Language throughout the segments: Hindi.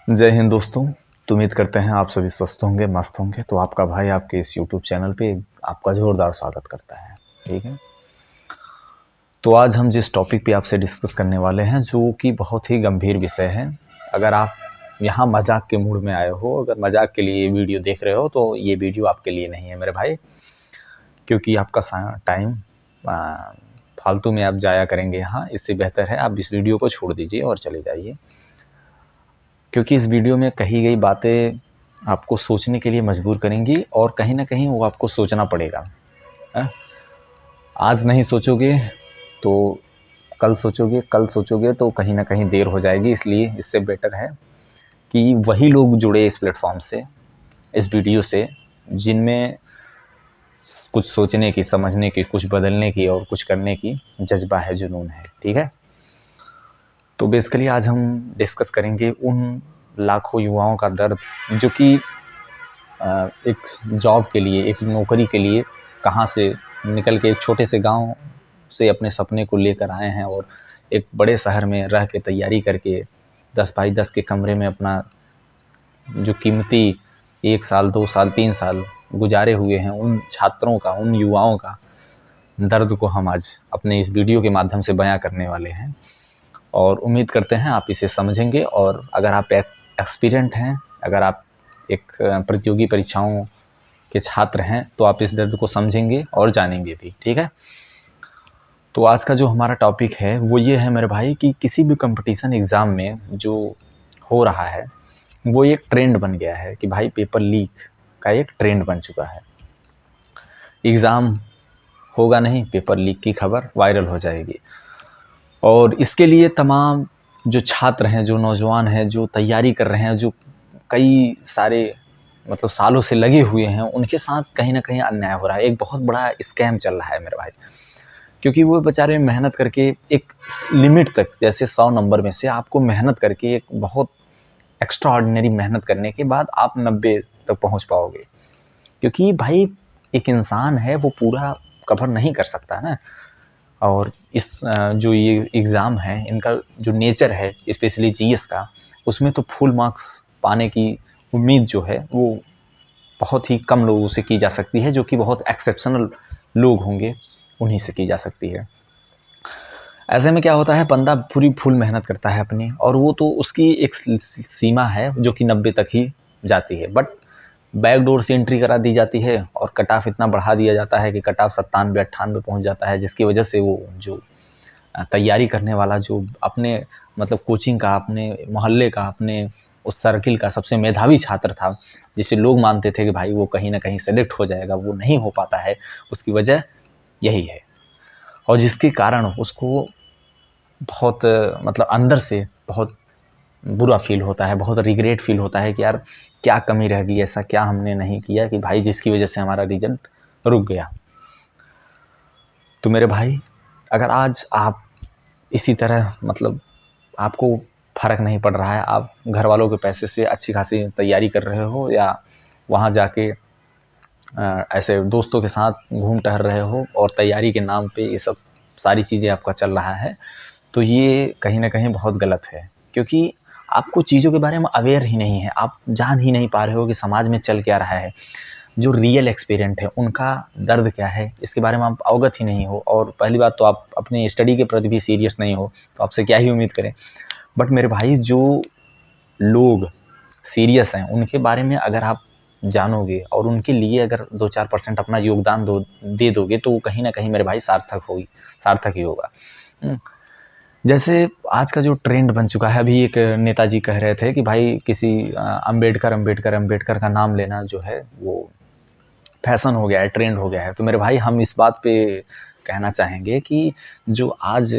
जय हिंद दोस्तों। तो उम्मीद करते हैं आप सभी स्वस्थ होंगे, मस्त होंगे। तो आपका भाई आपके इस यूट्यूब चैनल पे आपका ज़ोरदार स्वागत करता है। ठीक है। तो आज हम जिस टॉपिक पे आपसे डिस्कस करने वाले हैं, जो कि बहुत ही गंभीर विषय है। अगर आप यहाँ मजाक के मूड में आए हो, अगर मजाक के लिए ये वीडियो देख रहे हो, तो ये वीडियो आपके लिए नहीं है मेरे भाई। क्योंकि आपका टाइम फालतू में आप जाया करेंगे यहाँ, इससे बेहतर है आप इस वीडियो को छोड़ दीजिए और चले जाइए। क्योंकि इस वीडियो में कही गई बातें आपको सोचने के लिए मजबूर करेंगी और कहीं ना कहीं वो आपको सोचना पड़ेगा। आज नहीं सोचोगे तो कल सोचोगे, कल सोचोगे तो कहीं ना कहीं देर हो जाएगी। इसलिए इससे बेटर है कि वही लोग जुड़े इस प्लेटफॉर्म से, इस वीडियो से, जिनमें कुछ सोचने की, समझने की, कुछ बदलने की और कुछ करने की जज्बा है, जुनून है। ठीक है। तो बेसिकली आज हम डिस्कस करेंगे उन लाखों युवाओं का दर्द जो कि एक जॉब के लिए, एक नौकरी के लिए कहाँ से निकल के एक छोटे से गांव से अपने सपने को लेकर आए हैं और एक बड़े शहर में रह के तैयारी करके 10x10 के कमरे में अपना जो कीमती 1 साल, 2 साल, 3 साल गुजारे हुए हैं, उन छात्रों का, उन युवाओं का दर्द को हम आज अपने इस वीडियो के माध्यम से बयां करने वाले हैं। और उम्मीद करते हैं आप इसे समझेंगे। और अगर आप एक्सपीरियंट हैं, अगर आप एक प्रतियोगी परीक्षाओं के छात्र हैं, तो आप इस दर्द को समझेंगे और जानेंगे भी। ठीक है। तो आज का जो हमारा टॉपिक है वो ये है मेरे भाई कि किसी भी कंपटीशन एग्ज़ाम में जो हो रहा है वो एक ट्रेंड बन गया है कि भाई पेपर लीक का एक ट्रेंड बन चुका है। एग्ज़ाम होगा नहीं, पेपर लीक की खबर वायरल हो जाएगी। और इसके लिए तमाम जो छात्र हैं, जो नौजवान हैं, जो तैयारी कर रहे हैं, जो कई सारे मतलब सालों से लगे हुए हैं, उनके साथ कहीं ना कहीं अन्याय हो रहा है। एक बहुत बड़ा स्कैम चल रहा है मेरे भाई। क्योंकि वो बेचारे मेहनत करके एक लिमिट तक, जैसे 100 नंबर में से आपको मेहनत करके, एक बहुत एक्स्ट्रा ऑर्डिनरी मेहनत करने के बाद आप 90 तक पहुंच पाओगे। क्योंकि भाई एक इंसान है, वो पूरा कवर नहीं कर सकता ना। और इस जो ये एग्ज़ाम है, इनका जो नेचर है, स्पेशली जीएस का, उसमें तो फुल मार्क्स पाने की उम्मीद जो है वो बहुत ही कम लोगों से की जा सकती है, जो कि बहुत एक्सेप्शनल लोग होंगे, उन्हीं से की जा सकती है। ऐसे में क्या होता है, बंदा पूरी फुल मेहनत करता है अपनी, और वो तो उसकी एक सीमा है जो कि 90 तक ही जाती है। बट बैक डोर से एंट्री करा दी जाती है और कट ऑफ इतना बढ़ा दिया जाता है कि कट ऑफ 97-98 पहुँच जाता है, जिसकी वजह से वो जो तैयारी करने वाला, जो अपने मतलब कोचिंग का, अपने मोहल्ले का, अपने उस सर्किल का सबसे मेधावी छात्र था, जिसे लोग मानते थे कि भाई वो कहीं ना कहीं सेलेक्ट हो जाएगा, वो नहीं हो पाता है। उसकी वजह यही है। और जिसके कारण उसको बहुत मतलब अंदर से बहुत बुरा फील होता है, बहुत रिग्रेट फील होता है कि यार क्या कमी रह गई, ऐसा क्या हमने नहीं किया कि भाई जिसकी वजह से हमारा रिजल्ट रुक गया। तो मेरे भाई, अगर आज आप इसी तरह मतलब आपको फ़र्क नहीं पड़ रहा है, आप घर वालों के पैसे से अच्छी खासी तैयारी कर रहे हो, या वहाँ जाके ऐसे दोस्तों के साथ घूम टहल रहे हो और तैयारी के नाम पे ये सब सारी चीज़ें आपका चल रहा है, तो ये कहीं ना कहीं बहुत गलत है। क्योंकि आपको चीज़ों के बारे में अवेयर ही नहीं है, आप जान ही नहीं पा रहे हो कि समाज में चल क्या रहा है, जो रियल एक्सपीरियंट है उनका दर्द क्या है, इसके बारे में आप अवगत ही नहीं हो। और पहली बात तो आप अपनी स्टडी के प्रति भी सीरियस नहीं हो, तो आपसे क्या ही उम्मीद करें। बट मेरे भाई, जो लोग सीरियस हैं उनके बारे में अगर आप जानोगे और उनके लिए अगर 2-4% अपना योगदान दे दोगे, तो कहीं ना कहीं मेरे भाई सार्थक ही होगा। जैसे आज का जो ट्रेंड बन चुका है, अभी एक नेताजी कह रहे थे कि भाई किसी अंबेडकर का नाम लेना जो है वो फैशन हो गया है, ट्रेंड हो गया है। तो मेरे भाई, हम इस बात पे कहना चाहेंगे कि जो आज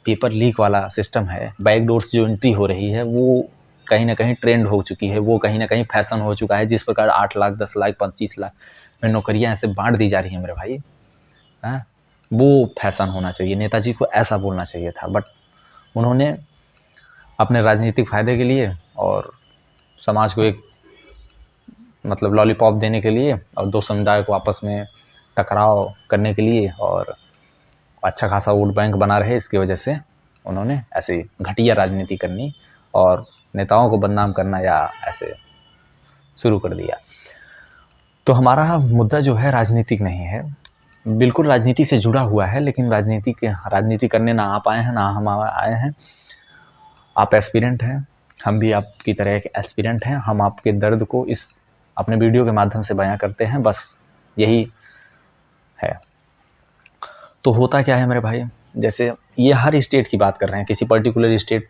पेपर लीक वाला सिस्टम है, बैकडोर से जो एंट्री हो रही है, वो कहीं ना कहीं ट्रेंड हो चुकी है, वो कहीं ना कहीं फैशन हो चुका है। जिस प्रकार 8 लाख, 10 लाख, 25 लाख में नौकरियां ऐसे बांट दी जा रही हैं मेरे भाई, हाँ, वो फैशन होना चाहिए। नेताजी को ऐसा बोलना चाहिए था, बट उन्होंने अपने राजनीतिक फ़ायदे के लिए और समाज को एक मतलब लॉलीपॉप देने के लिए और दो समुदाय को आपस में टकराव करने के लिए और अच्छा खासा वोट बैंक बना रहे, इसकी वजह से उन्होंने ऐसी घटिया राजनीति करनी और नेताओं को बदनाम करना या ऐसे शुरू कर दिया। तो हमारा मुद्दा जो है राजनीतिक नहीं है, बिल्कुल राजनीति से जुड़ा हुआ है, लेकिन राजनीति करने ना आप आए हैं ना हम आए हैं। आप एस्पिरेंट हैं, हम भी आपकी तरह एक एस्पिरेंट हैं। हम आपके दर्द को इस अपने वीडियो के माध्यम से बयां करते हैं, बस यही है। तो होता क्या है मेरे भाई, जैसे ये हर स्टेट की बात कर रहे हैं, किसी पर्टिकुलर स्टेट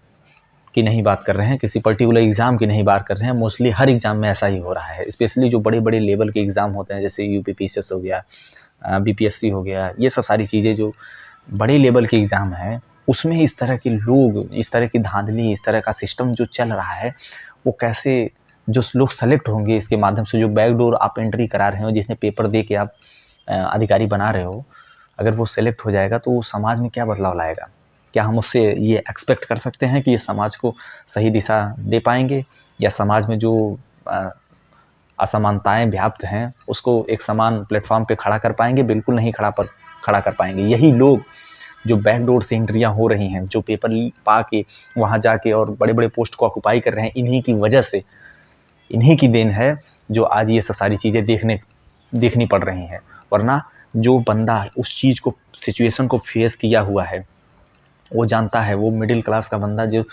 की नहीं बात कर रहे हैं, किसी पर्टिकुलर एग्ज़ाम की नहीं बात कर रहे हैं। मोस्टली हर एग्ज़ाम में ऐसा ही हो रहा है, स्पेशली जो बड़े बड़े लेवल के एग्ज़ाम होते हैं, जैसे यूपीपीसीएस हो गया, बीपीएससी हो गया, ये सब सारी चीज़ें जो बड़े लेवल के एग्ज़ाम हैं, उसमें इस तरह के लोग, इस तरह की धांधली, इस तरह का सिस्टम जो चल रहा है, वो कैसे जो लोग सेलेक्ट होंगे इसके माध्यम से, जो बैकडोर आप एंट्री करा रहे हो, जिसने पेपर दे के आप अधिकारी बना रहे हो, अगर वो सेलेक्ट हो जाएगा तो समाज में क्या बदलाव लाएगा? क्या हम उससे ये एक्सपेक्ट कर सकते हैं कि ये समाज को सही दिशा दे पाएंगे, या समाज में जो असमानताएं व्याप्त हैं उसको एक समान प्लेटफॉर्म पे खड़ा कर पाएंगे? बिल्कुल नहीं खड़ा कर पाएंगे। यही लोग जो बैकडोर से एंट्रियां हो रही हैं, जो पेपर पा के वहाँ जाके और बड़े बड़े पोस्ट को ऑक्यूपाई कर रहे हैं, इन्हीं की वजह से, इन्हीं की देन है जो आज ये सब सारी चीज़ें देखनी पड़ रही हैं। वरना जो बंदा उस चीज़ को, सिचुएशन को फेस किया हुआ है, वो जानता है, वो मिडिल क्लास का बंदा जो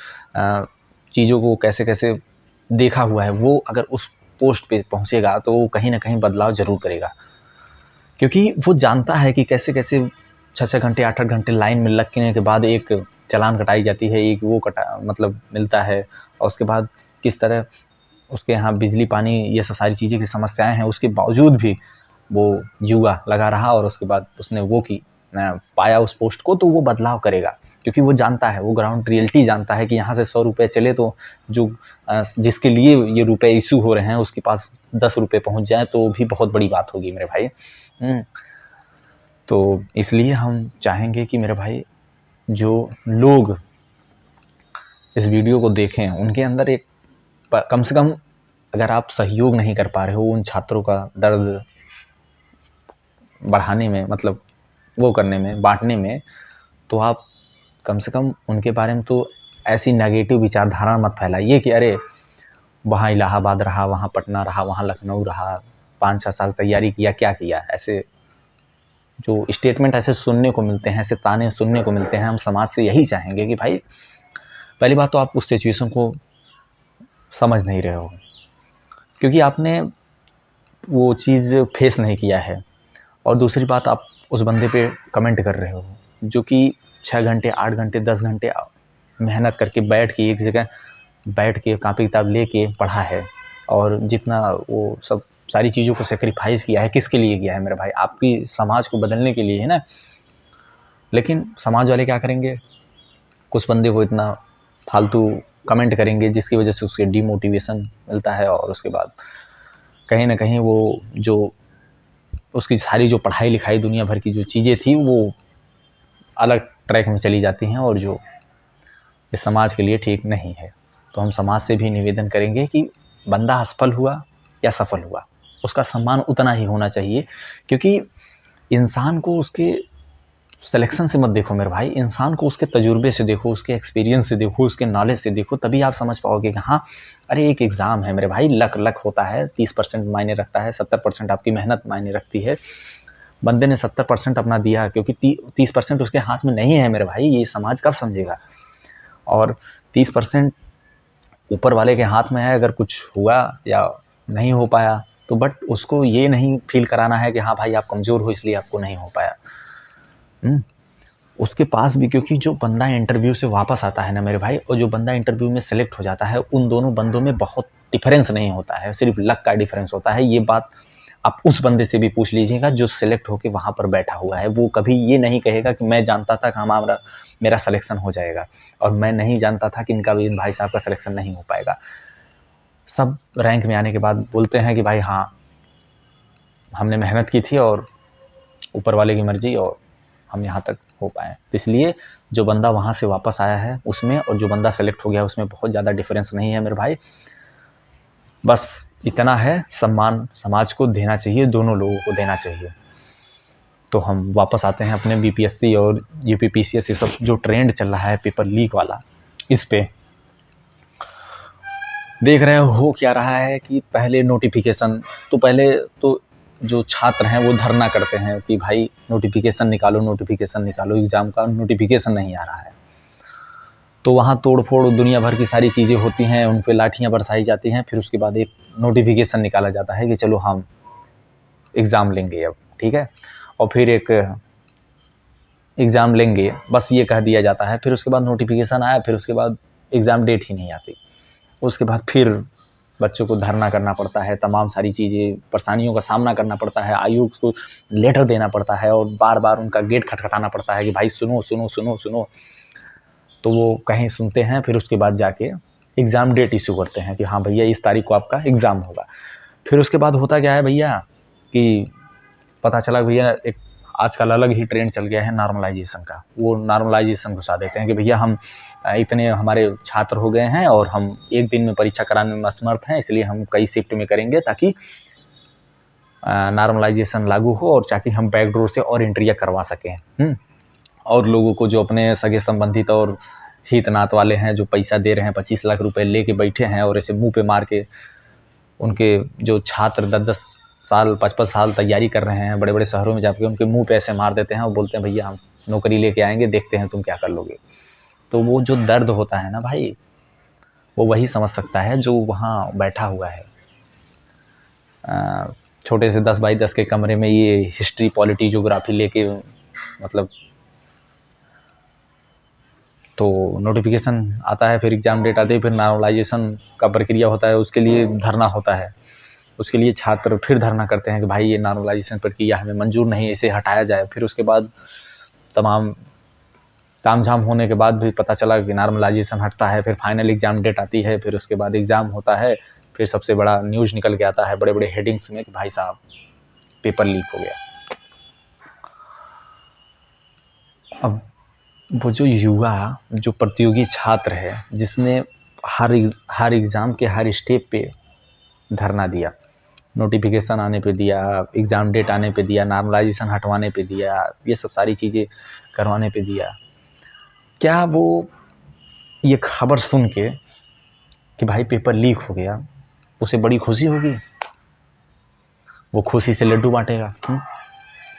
चीज़ों को कैसे कैसे देखा हुआ है, वो अगर उस पोस्ट पे पहुंचेगा तो वो कहीं ना कहीं बदलाव ज़रूर करेगा, क्योंकि वो जानता है कि कैसे कैसे 6-6 घंटे 8-8 घंटे लाइन में लगने के बाद एक चालान कटाई जाती है, एक वो मतलब मिलता है, और उसके बाद किस तरह उसके यहाँ बिजली पानी ये सब सारी चीज़ें की समस्याएं हैं, उसके बावजूद भी वो जुआ लगा रहा और उसके बाद उसने वो पाया उस पोस्ट को, तो वो बदलाव करेगा, क्योंकि वो जानता है, वो ग्राउंड रियलिटी जानता है कि यहाँ से 100 रुपये चले तो जो जिसके लिए ये रुपए इशू हो रहे हैं उसके पास 10 रुपये पहुँच जाए तो भी बहुत बड़ी बात होगी मेरे भाई। तो इसलिए हम चाहेंगे कि मेरे भाई जो लोग इस वीडियो को देखें, उनके अंदर एक कम से कम, अगर आप सहयोग नहीं कर पा रहे हो उन छात्रों का दर्द बढ़ाने में, मतलब वो करने में, बांटने में, तो आप कम से कम उनके बारे में तो ऐसी नेगेटिव विचारधारा मत फैलाइए कि अरे वहाँ इलाहाबाद रहा, वहाँ पटना रहा, वहाँ लखनऊ रहा, 5-6 साल तैयारी किया, क्या किया। ऐसे जो स्टेटमेंट ऐसे सुनने को मिलते हैं, ऐसे ताने सुनने को मिलते हैं। हम समाज से यही चाहेंगे कि भाई, पहली बात तो आप उस सिचुएशन को समझ नहीं रहे हो, क्योंकि आपने वो चीज़ फेस नहीं किया है, और दूसरी बात आप उस बंदे पे कमेंट कर रहे हो जो कि 6 घंटे 8 घंटे 10 घंटे मेहनत करके बैठ के एक जगह बैठ के कॉपी किताब लेके पढ़ा है, और जितना वो सब सारी चीज़ों को सेक्रीफाइस किया है, किसके लिए किया है मेरे भाई? आपकी समाज को बदलने के लिए है ना। लेकिन समाज वाले क्या करेंगे, कुछ बंदे को इतना फालतू कमेंट करेंगे जिसकी वजह से उसके डिमोटिवेशन मिलता है, और उसके बाद कहीं ना कहीं वो जो उसकी सारी जो पढ़ाई लिखाई दुनिया भर की जो चीज़ें थी वो अलग ट्रैक में चली जाती हैं, और जो इस समाज के लिए ठीक नहीं है। तो हम समाज से भी निवेदन करेंगे कि बंदा असफल हुआ या सफल हुआ, उसका सम्मान उतना ही होना चाहिए, क्योंकि इंसान को उसके सिलेक्शन से मत देखो मेरे भाई, इंसान को उसके तजुर्बे से देखो, उसके एक्सपीरियंस से देखो, उसके नॉलेज से देखो, तभी आप समझ पाओगे कि हाँ, अरे एक एग्ज़ाम है मेरे भाई, लक होता है, 30% मायने रखता है, 70% आपकी मेहनत मायने रखती है। बंदे ने 70% अपना दिया, क्योंकि 30% उसके हाथ में नहीं है मेरे भाई, ये समाज कब समझेगा। और 30% ऊपर वाले के हाथ में है, अगर कुछ हुआ या नहीं हो पाया तो बट उसको ये नहीं फील कराना है कि हाँ भाई आप कमज़ोर हो इसलिए आपको नहीं हो पाया। उसके पास भी, क्योंकि जो बंदा इंटरव्यू से वापस आता है ना मेरे भाई, और जो बंदा इंटरव्यू में सेलेक्ट हो जाता है, उन दोनों बंदों में बहुत डिफरेंस नहीं होता है, सिर्फ लक का डिफरेंस होता है। ये बात आप उस बंदे से भी पूछ लीजिएगा जो सेलेक्ट होकर वहाँ पर बैठा हुआ है। वो कभी ये नहीं कहेगा कि मैं जानता था कि मेरा सिलेक्शन हो जाएगा, और मैं नहीं जानता था कि इनका भी, इन भाई साहब का सिलेक्शन नहीं हो पाएगा। सब रैंक में आने के बाद बोलते हैं कि भाई हाँ हमने मेहनत की थी और ऊपर वाले की मर्जी, और हम यहाँ तक हो पाए। तो इसलिए जो बंदा वहाँ से वापस आया है उसमें और जो बंदा सेलेक्ट हो गया उसमें बहुत ज़्यादा डिफरेंस नहीं है मेरे भाई। बस इतना है, सम्मान समाज को देना चाहिए, दोनों लोगों को देना चाहिए। तो हम वापस आते हैं अपने बीपीएससी और यूपीपीसीएस, ये सब जो ट्रेंड चल रहा है पेपर लीक वाला, इस पे देख रहे हो क्या रहा है कि पहले नोटिफिकेशन, तो पहले तो जो छात्र हैं वो धरना करते हैं कि भाई नोटिफिकेशन निकालो, नोटिफिकेशन निकालो, एग्ज़ाम का नोटिफिकेशन नहीं आ रहा है। तो वहाँ तोड़-फोड़ दुनिया भर की सारी चीज़ें होती हैं, उन पे लाठियाँ बरसाई जाती हैं, फिर उसके बाद एक नोटिफिकेशन निकाला जाता है कि चलो हम एग्ज़ाम लेंगे अब, ठीक है? और फिर एक एग्ज़ाम लेंगे, बस ये कह दिया जाता है, फिर उसके बाद नोटिफिकेशन आया, फिर उसके बाद एग्ज़ाम डेट ही नहीं आती। उसके बाद फिर बच्चों को धरना करना पड़ता है, तमाम सारी चीज़ें, परेशानियों का सामना करना पड़ता है, आयोग को लेटर देना पड़ता है और बार-बार उनका गेट खटखटाना पड़ता है कि भाई सुनो, सुनो, सुनो, सुनो। तो वो कहीं सुनते हैं, फिर उसके बाद जाके एग्ज़ाम डेट इश्यू करते हैं कि हाँ भैया इस तारीख को आपका एग्ज़ाम होगा। फिर उसके बाद होता क्या है भैया कि पता चला भैया एक आजकल अलग ही ट्रेंड चल गया है नॉर्मलाइजेशन का। वो नॉर्मलाइजेशन घुसा देते हैं कि भैया हम इतने हमारे छात्र हो गए हैं और हम एक दिन में परीक्षा कराने में असमर्थ हैं, इसलिए हम कई शिफ्ट में करेंगे ताकि नॉर्मलाइजेशन लागू हो और ताकि हम बैकडोर से और एंट्रियाँ करवा सकें। और लोगों को जो अपने सगे संबंधित और हित नात वाले हैं जो पैसा दे रहे हैं, 25 लाख रुपए लेके बैठे हैं और ऐसे मुंह पे मार के उनके जो छात्र 10-10 साल 5-5 साल तैयारी कर रहे हैं, बड़े-बड़े शहरों में जाके उनके मुंह पे ऐसे मार देते हैं और बोलते हैं भैया हम नौकरी लेके आएंगे, देखते हैं तुम क्या कर लोगे। तो वो जो दर्द होता है ना भाई, वो वही समझ सकता है जो वहाँ बैठा हुआ है। छोटे से 10 बाई 10 के कमरे में ये हिस्ट्री, पॉलिटी, ज्योग्राफी लेके मतलब तो नोटिफिकेशन आता है, फिर एग्ज़ाम डेट आती है, फिर नॉर्मलाइजेशन का प्रक्रिया होता है, उसके लिए धरना होता है। उसके लिए छात्र फिर धरना करते हैं कि भाई ये नॉर्मलाइजेशन प्रक्रिया हमें मंजूर नहीं है, इसे हटाया जाए। फिर उसके बाद तमाम तामझाम होने के बाद भी पता चला कि नॉर्मलाइजेशन हटता है, फिर फाइनल एग्ज़ाम डेट आती है, फिर उसके बाद एग्ज़ाम होता है, फिर सबसे बड़ा न्यूज़ निकल के आता है बड़े-बड़े हेडिंग्स में कि भाई साहब पेपर लीक हो गया। अब वो जो युवा, जो प्रतियोगी छात्र है, जिसने हर एग्ज़ाम के हर स्टेप पे धरना दिया, नोटिफिकेशन आने पे दिया, एग्ज़ाम डेट आने पे दिया, नॉर्मलाइजेशन हटवाने पे दिया, ये सब सारी चीज़ें करवाने पे दिया, क्या वो ये खबर सुन के कि भाई पेपर लीक हो गया, उसे बड़ी खुशी होगी? वो खुशी से लड्डू बांटेगा?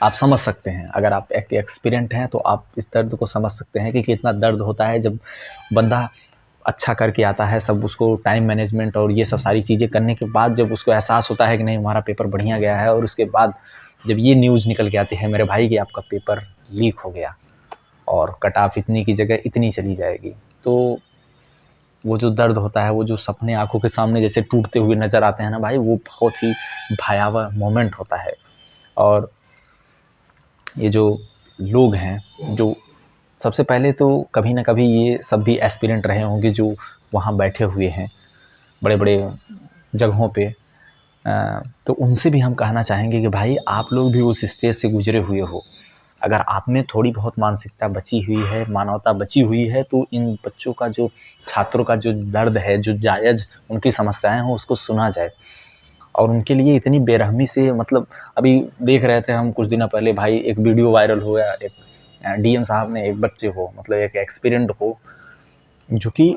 आप समझ सकते हैं, अगर आप एक एक्सपीरियंट हैं तो आप इस दर्द को समझ सकते हैं कि कितना दर्द होता है जब बंदा अच्छा करके आता है, सब उसको टाइम मैनेजमेंट और ये सब सारी चीज़ें करने के बाद जब उसको एहसास होता है कि नहीं हमारा पेपर बढ़िया गया है, और उसके बाद जब ये न्यूज़ निकल के आती है मेरे भाई कि आपका पेपर लीक हो गया और कट ऑफ इतनी की जगह इतनी चली जाएगी, तो वो जो दर्द होता है, वो जो सपने आँखों के सामने जैसे टूटते हुए नज़र आते हैं ना भाई, वो बहुत ही भयावह मोमेंट होता है। और ये जो लोग हैं, जो सबसे पहले तो कभी ना कभी ये सब भी एस्पिरेंट रहे होंगे जो वहाँ बैठे हुए हैं बड़े-बड़े जगहों पे, तो उनसे भी हम कहना चाहेंगे कि भाई आप लोग भी उस स्टेज से गुजरे हुए हो। अगर आप में थोड़ी बहुत मानसिकता बची हुई है, मानवता बची हुई है, तो इन बच्चों का जो, छात्रों का जो दर्द है, जो जायज़ उनकी समस्याएँ हों, उसको सुना जाए। और उनके लिए इतनी बेरहमी से, मतलब अभी देख रहे थे हम कुछ दिनों पहले भाई, एक वीडियो वायरल हुआ, एक डीएम साहब ने एक बच्चे को, मतलब एक एक्सपीरियंट को, जो कि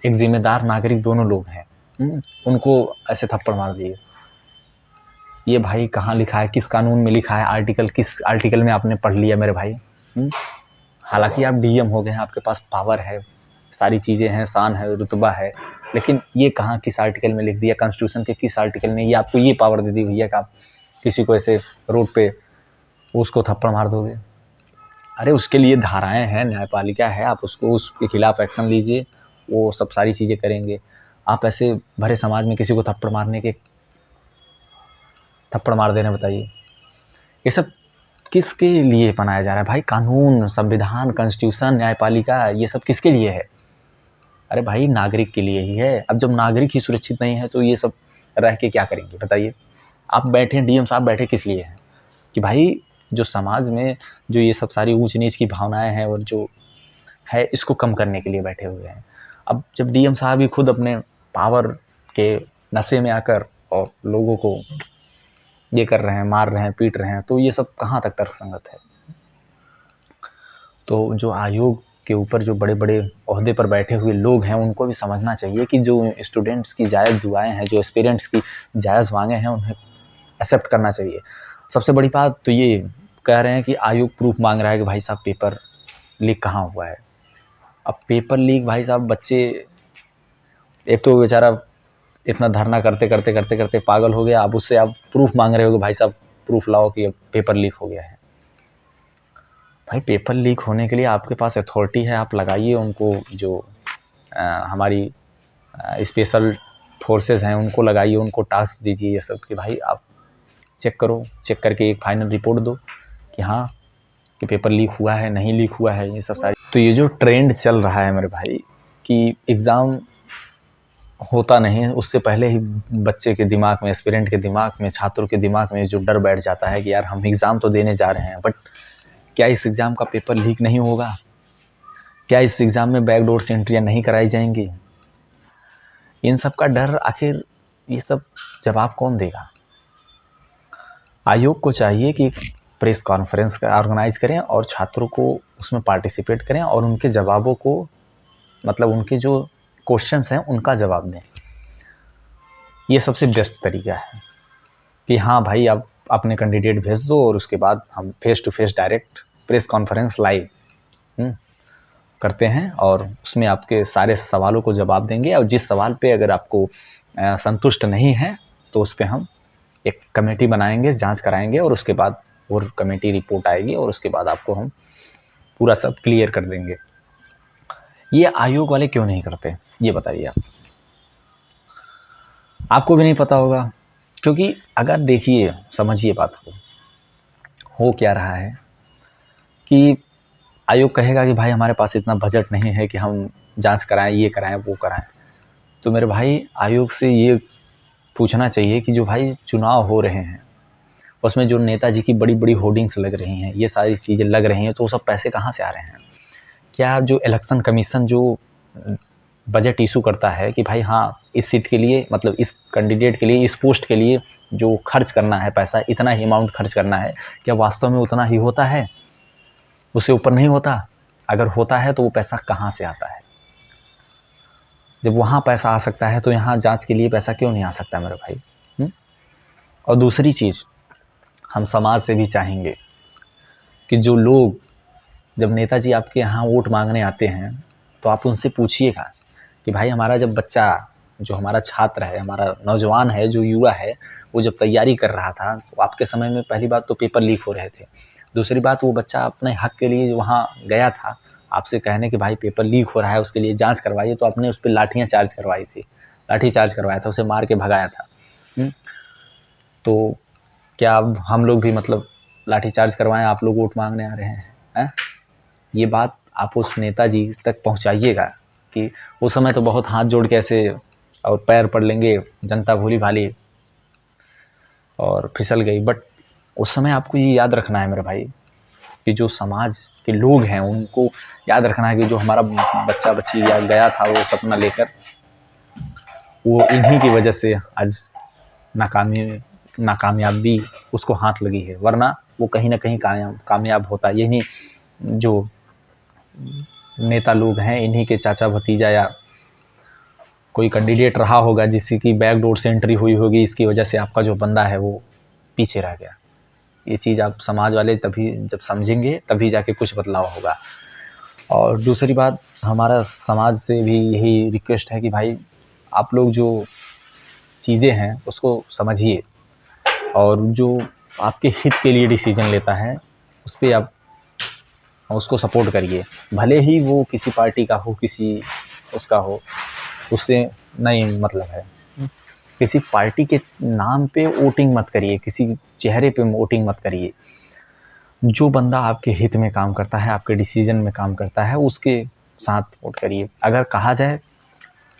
एक जिम्मेदार नागरिक दोनों लोग हैं, उनको ऐसे थप्पड़ मार दिए। ये भाई कहाँ लिखा है, किस कानून में लिखा है, आर्टिकल किस आर्टिकल में आपने पढ़ लिया मेरे भाई? हालांकि आप डीएम हो गए हैं, आपके पास पावर है, सारी चीज़ें हैं, शान है, रुतबा है, लेकिन ये कहाँ किस आर्टिकल में लिख दिया, कॉन्स्टिट्यूशन के किस आर्टिकल ने ये आपको ये पावर दे दी भैया कि आप किसी को ऐसे रोड पे उसको थप्पड़ मार दोगे? अरे उसके लिए धाराएं हैं, न्यायपालिका है, आप उसको उसके खिलाफ एक्शन लीजिए, वो सब सारी चीज़ें करेंगे। आप ऐसे भरे समाज में किसी को थप्पड़ मार दे रहे हैं, बताइए ये सब किसके लिए बनाया जा रहा है भाई? कानून, संविधान, कॉन्स्टिट्यूशन, न्यायपालिका, ये सब किसके लिए है? अरे भाई नागरिक के लिए ही है। अब जब नागरिक ही सुरक्षित नहीं है तो ये सब रह के क्या करेंगे बताइए? आप बैठे, डीएम साहब बैठे किस लिए हैं? कि भाई जो समाज में जो ये सब सारी ऊंच नीच की भावनाएं हैं और जो है, इसको कम करने के लिए बैठे हुए हैं। अब जब डीएम साहब ही खुद अपने पावर के नशे में आकर और लोगों को ये कर रहे हैं, मार रहे हैं, पीट रहे हैं, तो ये सब कहाँ तक तर्कसंगत है? तो जो आयोग आपके ऊपर जो बड़े बड़े ओहदे पर बैठे हुए लोग हैं उनको भी समझना चाहिए कि जो स्टूडेंट्स की जायज़ दुआएं हैं, जो एस्पिरेंट्स की जायज़ मांगे हैं, उन्हें एक्सेप्ट करना चाहिए। सबसे बड़ी बात तो ये कह रहे हैं कि आयोग प्रूफ मांग रहा है कि भाई साहब पेपर लीक कहाँ हुआ है। अब पेपर लीक भाई साहब, बच्चे एक तो बेचारा इतना धरना करते करते करते करते पागल हो गया, अब उससे आप प्रूफ मांग रहे हो कि भाई साहब प्रूफ लाओ कि पेपर लीक हो गया है। भाई पेपर लीक होने के लिए आपके पास अथॉरिटी है, आप लगाइए उनको, जो हमारी स्पेशल फोर्सेस हैं उनको लगाइए, उनको टास्क दीजिए ये सब कि भाई आप चेक करो, चेक करके एक फाइनल रिपोर्ट दो कि हाँ कि पेपर लीक हुआ है नहीं लीक हुआ है, ये सब सारी। तो ये जो ट्रेंड चल रहा है मेरे भाई कि एग्ज़ाम होता नहीं है, उससे पहले ही बच्चे के दिमाग में, एस्पिरेंट के दिमाग में, छात्रों के दिमाग में जो डर बैठ जाता है कि यार हम एग्ज़ाम तो देने जा रहे हैं, बट क्या इस एग्ज़ाम का पेपर लीक नहीं होगा? क्या इस एग्ज़ाम में बैकडोर से एंट्रियाँ नहीं कराई जाएंगी? इन सब का डर, आखिर ये सब जवाब कौन देगा? आयोग को चाहिए कि प्रेस कॉन्फ्रेंस का ऑर्गेनाइज करें और छात्रों को उसमें पार्टिसिपेट करें और उनके जवाबों को, मतलब उनके जो क्वेश्चंस हैं उनका जवाब दें। ये सबसे बेस्ट तरीका है कि हाँ भाई आप अपने कैंडिडेट भेज दो और उसके बाद हम face to face direct press conference live करते हैं और उसमें आपके सारे सवालों को जवाब देंगे। और जिस सवाल पे अगर आपको संतुष्ट नहीं है तो उस पर हम एक कमेटी बनाएंगे, जांच कराएंगे और उसके बाद वो कमेटी रिपोर्ट आएगी और उसके बाद आपको हम पूरा सब क्लियर कर देंगे। ये आयोग वाले क्यों नहीं करते ये बताइए आप? आपको भी नहीं पता होगा, क्योंकि अगर देखिए, समझिए बात को, हो क्या रहा है कि आयोग कहेगा कि भाई हमारे पास इतना बजट नहीं है कि हम जांच कराएं, ये कराएं, वो कराएं। तो मेरे भाई आयोग से ये पूछना चाहिए कि जो भाई चुनाव हो रहे हैं उसमें जो नेताजी की बड़ी बड़ी होर्डिंग्स लग रही हैं, ये सारी चीज़ें लग रही हैं, तो वो सब पैसे कहाँ से आ रहे हैं? क्या जो इलेक्शन कमीशन जो बजट इशू करता है कि भाई हाँ इस सीट के लिए, मतलब इस कैंडिडेट के लिए, इस पोस्ट के लिए जो खर्च करना है पैसा, इतना ही अमाउंट खर्च करना है, क्या वास्तव में उतना ही होता है? उससे ऊपर नहीं होता? अगर होता है तो वो पैसा कहाँ से आता है? जब वहाँ पैसा आ सकता है तो यहाँ जांच के लिए पैसा क्यों नहीं आ सकता मेरे भाई? और दूसरी चीज़, हम समाज से भी चाहेंगे कि जो लोग, जब नेताजी आपके यहाँ वोट मांगने आते हैं तो आप उनसे पूछिएगा कि भाई हमारा जब बच्चा, जो हमारा छात्र है, हमारा नौजवान है, जो युवा है, वो जब तैयारी कर रहा था तो आपके समय में पहली बात तो पेपर लीक हो रहे थे, दूसरी बात वो बच्चा अपने हक के लिए वहाँ गया था आपसे कहने कि भाई पेपर लीक हो रहा है, उसके लिए जांच करवाइए, तो आपने उस पर लाठियाँ चार्ज करवाई थी, लाठी चार्ज करवाया था, उसे मार के भगाया था। तो क्या अब हम लोग भी मतलब लाठी चार्ज करवाएं, आप लोग वोट मांगने आ रहे हैं? ये बात आप उस नेताजी तक पहुंचाइएगा कि उस समय तो बहुत हाथ जोड़ के ऐसे और पैर पड़ लेंगे, जनता भोली भाली और फिसल गई, बट उस समय आपको ये याद रखना है मेरे भाई कि जो समाज के लोग हैं उनको याद रखना है कि जो हमारा बच्चा बच्ची या गया था वो सपना लेकर, वो इन्हीं की वजह से आज नाकामयाबी उसको हाथ लगी है, वरना वो कहीं ना कहीं कामयाब होता। यही जो नेता लोग हैं, इन्हीं के चाचा भतीजा या कोई कैंडिडेट रहा होगा जिसकी की बैकडोर से एंट्री हुई होगी, इसकी वजह से आपका जो बंदा है वो पीछे रह गया। ये चीज़ आप समाज वाले तभी जब समझेंगे तभी जाके कुछ बदलाव होगा। और दूसरी बात, हमारा समाज से भी यही रिक्वेस्ट है कि भाई आप लोग जो चीज़ें हैं उसको समझिए और जो आपके हित के लिए डिसीजन लेता है उस पर आप उसको सपोर्ट करिए, भले ही वो किसी पार्टी का हो, किसी उसका हो, उससे नहीं मतलब है। किसी पार्टी के नाम पे वोटिंग मत करिए, किसी चेहरे पे वोटिंग मत करिए। जो बंदा आपके हित में काम करता है, आपके डिसीजन में काम करता है, उसके साथ वोट करिए। अगर कहा जाए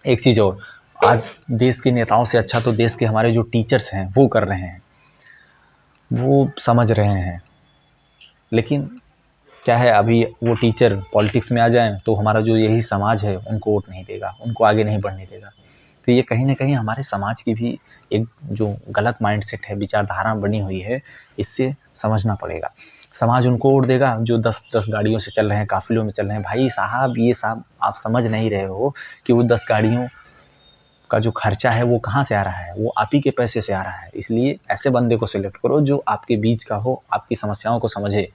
एक चीज़ और, आज देश के नेताओं से अच्छा तो देश के हमारे जो टीचर्स हैं वो कर रहे हैं, वो समझ रहे हैं, लेकिन क्या है, अभी वो टीचर पॉलिटिक्स में आ जाएं तो हमारा जो यही समाज है उनको वोट नहीं देगा, उनको आगे नहीं बढ़ने देगा। तो ये कहीं ना कहीं हमारे समाज की भी एक जो गलत माइंडसेट है, विचारधारा बनी हुई है, इससे समझना पड़ेगा। समाज उनको वोट देगा जो 10 गाड़ियों से चल रहे हैं, काफिलों में चल रहे हैं। भाई साहब, ये साहब आप समझ नहीं रहे हो कि वो 10 गाड़ियों का जो खर्चा है वो कहाँ से आ रहा है, वो आप ही के पैसे से आ रहा है। इसलिए ऐसे बंदे को सिलेक्ट करो जो आपके बीच का हो, आपकी समस्याओं को समझे।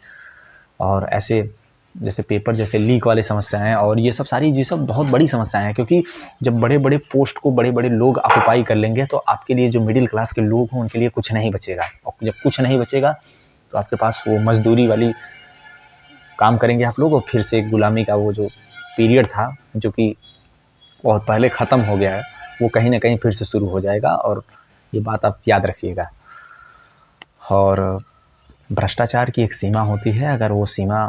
और ऐसे जैसे पेपर जैसे लीक वाली समस्याएं और ये सब सारी ये सब बहुत बड़ी समस्याएं हैं, क्योंकि जब बड़े बड़े पोस्ट को बड़े बड़े लोग ऑक्युपाई कर लेंगे तो आपके लिए जो मिडिल क्लास के लोग हों उनके लिए कुछ नहीं बचेगा। और जब कुछ नहीं बचेगा तो आपके पास वो मजदूरी वाली काम करेंगे आप लोग, और फिर से गुलामी का वो जो पीरियड था जो कि बहुत पहले ख़त्म हो गया है, वो कहीं ना कहीं फिर से शुरू हो जाएगा। और ये बात आप याद रखिएगा। और भ्रष्टाचार की एक सीमा होती है, अगर वो सीमा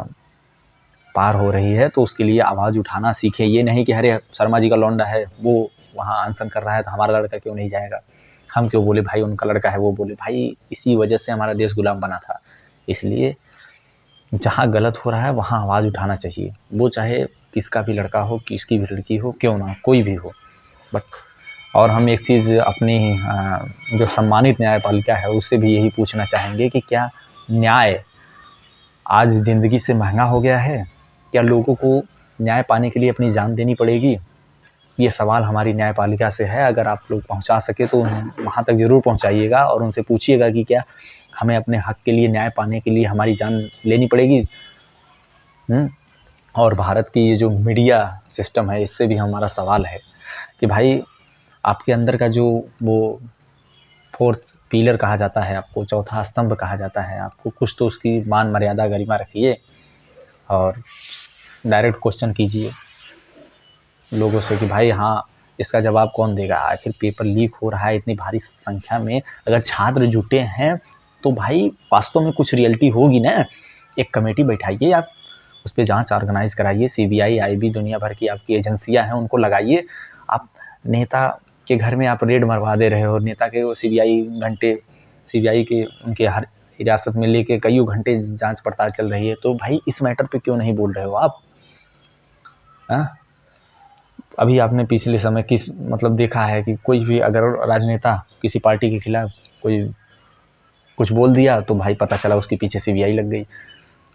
पार हो रही है तो उसके लिए आवाज़ उठाना सीखे। ये नहीं कि अरे शर्मा जी का लौंडा है, वो वहाँ अनशन कर रहा है तो हमारा लड़का क्यों नहीं जाएगा, हम क्यों बोले भाई उनका लड़का है, वो बोले भाई इसी वजह से हमारा देश गुलाम बना था। इसलिए जहाँ गलत हो रहा है वहाँ आवाज़ उठाना चाहिए, वो चाहे किसका भी लड़का हो, किसकी भी लड़की हो, क्यों ना कोई भी हो। बट और हम एक चीज़ अपनी जो सम्मानित न्यायपालिका है उससे भी यही पूछना चाहेंगे कि क्या न्याय आज ज़िंदगी से महंगा हो गया है? क्या लोगों को न्याय पाने के लिए अपनी जान देनी पड़ेगी? ये सवाल हमारी न्यायपालिका से है। अगर आप लोग पहुंचा सके तो वहां तक ज़रूर पहुंचाइएगा और उनसे पूछिएगा कि क्या हमें अपने हक के लिए न्याय पाने के लिए हमारी जान लेनी पड़ेगी। और भारत की ये जो मीडिया सिस्टम है इससे भी हमारा सवाल है कि भाई आपके अंदर का जो वो 4th पिलर कहा जाता है, आपको चौथा स्तंभ कहा जाता है, आपको कुछ तो उसकी मान मर्यादा गरिमा रखिए और डायरेक्ट क्वेश्चन कीजिए लोगों से कि भाई हाँ इसका जवाब कौन देगा। आखिर पेपर लीक हो रहा है इतनी भारी संख्या में, अगर छात्र जुटे हैं तो भाई वास्तव में कुछ रियलिटी होगी ना। एक कमेटी बैठाइए, आप उस पर जांच ऑर्गेनाइज कराइए, CBI IB दुनिया भर की आपकी एजेंसियां हैं उनको लगाइए। आप नेता के घर में आप रेड मरवा दे रहे हो, नेता के CBI के उनके हर हिरासत में लेके कई घंटे जांच पड़ताल चल रही है, तो भाई इस मैटर पे क्यों नहीं बोल रहे हो आप? अभी आपने पिछले समय किस मतलब देखा है कि कोई भी अगर राजनेता किसी पार्टी के खिलाफ कोई कुछ बोल दिया तो भाई पता चला उसके पीछे CBI लग गई,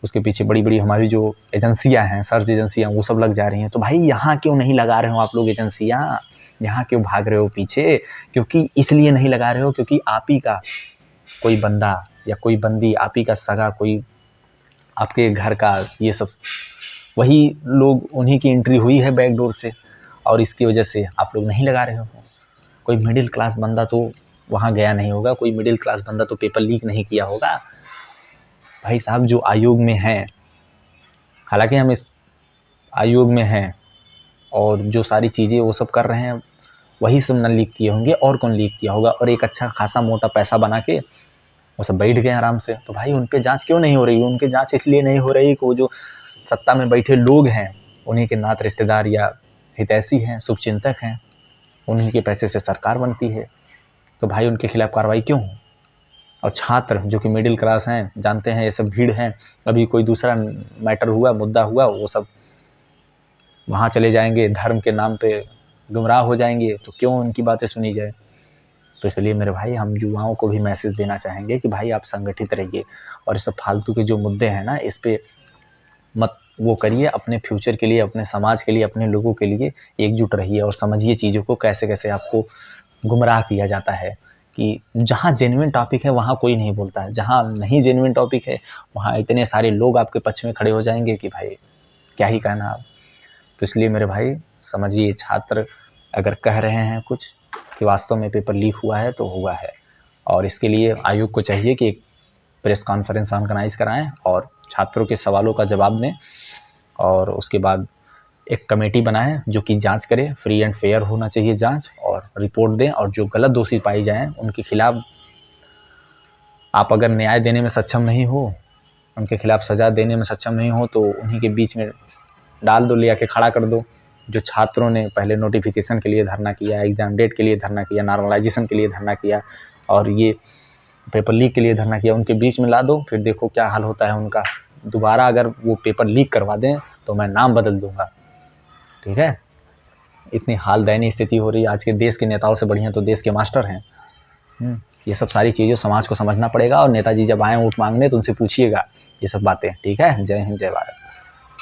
उसके पीछे बड़ी बड़ी हमारी जो एजेंसियां हैं, सर्च एजेंसियां, वो सब लग जा रही हैं। तो भाई यहाँ क्यों नहीं लगा रहे हो आप लोग एजेंसियां? यहाँ क्यों भाग रहे हो पीछे? क्योंकि इसलिए नहीं लगा रहे हो क्योंकि आप ही का कोई बंदा या कोई बंदी, आप ही का सगा कोई आपके घर का, ये सब वही लोग, उन्हीं की एंट्री हुई है बैकडोर से और इसकी वजह से आप लोग नहीं लगा रहे हो। कोई मिडिल क्लास बंदा तो वहाँ गया नहीं होगा, कोई मिडिल क्लास बंदा तो पेपर लीक नहीं किया होगा। भाई साहब जो आयोग में हैं, हालांकि हम इस आयोग में हैं और जो सारी चीज़ें वो सब कर रहे हैं वही सब न लीक किए होंगे, और कौन लीक किया होगा? और एक अच्छा खासा मोटा पैसा बना के वो सब बैठ गए आराम से। तो भाई उन पे जांच क्यों नहीं हो रही? उनके जांच इसलिए नहीं हो रही कि वो जो सत्ता में बैठे लोग हैं उन्हीं के नात रिश्तेदार या हितैषी हैं, शुभचिंतक हैं, उन्हीं के पैसे से सरकार बनती है। तो भाई उनके खिलाफ कार्रवाई क्यों हो? और छात्र जो कि मिडिल क्लास हैं, जानते हैं ये सब भीड़ हैं, अभी कोई दूसरा मैटर हुआ, मुद्दा हुआ, वो सब वहाँ चले जाएंगे, धर्म के नाम पे गुमराह हो जाएंगे, तो क्यों उनकी बातें सुनी जाए? तो इसलिए मेरे भाई हम युवाओं को भी मैसेज देना चाहेंगे कि भाई आप संगठित रहिए और इस सब फालतू के जो मुद्दे हैं ना इस पे मत वो करिए। अपने फ्यूचर के लिए, अपने समाज के लिए, अपने लोगों के लिए एकजुट रहिए और समझिए चीज़ों को, कैसे कैसे आपको गुमराह किया जाता है। कि जहाँ जेन्युइन टॉपिक है वहाँ कोई नहीं बोलता है, जहाँ नहीं जेन्युइन टॉपिक है वहाँ इतने सारे लोग आपके पक्ष में खड़े हो जाएंगे कि भाई क्या ही कहना आप। तो इसलिए मेरे भाई समझिए, छात्र अगर कह रहे हैं कुछ कि वास्तव में पेपर लीक हुआ है तो हुआ है, और इसके लिए आयोग को चाहिए कि एक प्रेस कॉन्फ्रेंस ऑर्गेनाइज कराएं और छात्रों के सवालों का जवाब दें, और उसके बाद एक कमेटी बनाएं जो कि जांच करे, फ्री एंड फेयर होना चाहिए जांच, और रिपोर्ट दें, और जो गलत दोषी पाई जाएं उनके खिलाफ आप अगर न्याय देने में सक्षम नहीं हो, उनके खिलाफ सज़ा देने में सक्षम नहीं हो, तो उन्हीं के बीच में डाल दो, ले आके खड़ा कर दो। जो छात्रों ने पहले नोटिफिकेशन के लिए धरना किया, एग्ज़ाम डेट के लिए धरना किया, नॉर्मलाइजेशन के लिए धरना किया और ये पेपर लीक के लिए धरना किया, उनके बीच में ला दो, फिर देखो क्या हाल होता है उनका। दोबारा अगर वो पेपर लीक करवा दें तो मैं नाम बदल दूंगा, ठीक है? इतनी हाल दयनीय स्थिति हो रही है। आज के देश के नेताओं से बढ़िया तो देश के मास्टर हैं। ये सब सारी चीज़ें समाज को समझना पड़ेगा, और नेताजी जब आएँ वोट मांगने तो उनसे पूछिएगा ये सब बातें। ठीक है, जय हिंद जय भारत।